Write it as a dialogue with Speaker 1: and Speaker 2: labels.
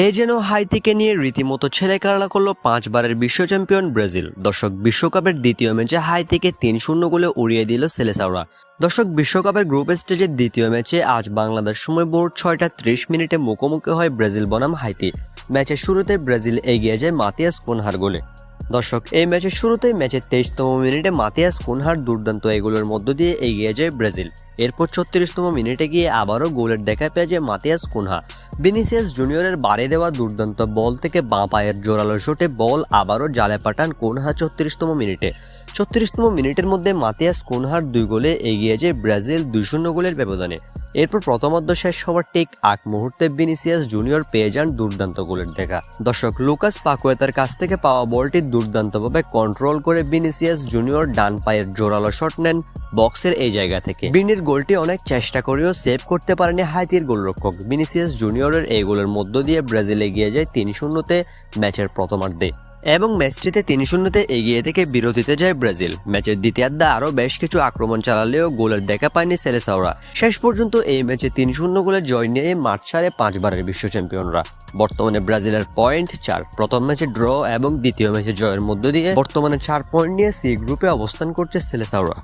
Speaker 1: এ যেন হাইতিকে নিয়ে রীতিমতো ছেলেখেলা করলো 5 বারের বিশ্ব চ্যাম্পিয়ন ব্রাজিল। দর্শক, বিশ্বকাপের দ্বিতীয় ম্যাচে হাইতিকে 3-0 গোলে উড়িয়ে দিল সেলেসাওরা। দর্শক, বিশ্বকাপের গ্রুপ স্টেজের দ্বিতীয় ম্যাচে আজ বাংলাদেশ সময় ভোর 6টা 30 মুখোমুখি হয় ব্রাজিল বনাম হাইতি। ম্যাচের শুরুতে ব্রাজিল এগিয়ে যায় মাতিয়াস কুনহার গোলে। দর্শক, এই ম্যাচের শুরুতেই ম্যাচের 23তম মিনিটে মাতিয়াস কুনহার দুর্দান্ত এগুলোর মধ্য দিয়ে এগিয়ে যায় ব্রাজিল। এরপর 36তম মিনিটে গিয়ে আবারও গোলের দেখা পেয়ে যায় মাতিয়াস কুনহা। ভিনিসিয়াস জুনিয়রের বাড়ি দেওয়া দুর্দান্ত বল থেকে বাঁ পায়ের জোরালো শটে বল আবারও জালে পাঠান কুনহা 36তম মিনিটে। 36তম মিনিটের মধ্যে মাতিয়াস কুনহার 2 গোলে এগিয়ে যায় ব্রাজিল 2-0 গোলের ব্যবধানে। এরপর প্রথমার্ধ শেষ হওয়ার ঠিক আগ মুহূর্তে ভিনিসিয়াস জুনিয়র পেয়ে যান দুর্দান্ত গোলের দেখা। দর্শক, লুকাস পাকুয়েতার কাছ থেকে পাওয়া বলটি দুর্দান্তভাবে কন্ট্রোল করে ভিনিসিয়াস জুনিয়র ডান পায়ের জোরালো শট নেন বক্সের এই জায়গা থেকে। ভিনির গোলটি অনেক চেষ্টা করেও সেভ করতে পারেনি হাইতির গোলরক্ষক। ভিনিসিয়াস জুনিয়রের এই গোলের মধ্য দিয়ে ব্রাজিল এগিয়ে যায় 3-0 ম্যাচের প্রথমার্ধে এবং ম্যাচটিতে 3-0 এগিয়ে থেকে বিরতিতে যায় ব্রাজিল। ম্যাচের দ্বিতীয়ার্ধে আরও বেশ কিছু আক্রমণ চালালেও গোলের দেখা পায়নি সেলেসাওরা। শেষ পর্যন্ত এই ম্যাচে 3-0 গোলে জয় নিয়ে মাঠ ছাড়ে 5 বারের বিশ্ব চ্যাম্পিয়নরা। বর্তমানে ব্রাজিলের পয়েন্ট 4, প্রথম ম্যাচে ড্র এবং দ্বিতীয় ম্যাচে জয়ের মধ্য দিয়ে বর্তমানে 4 পয়েন্ট নিয়ে সি গ্রুপে অবস্থান করছে সেলেসাওরা।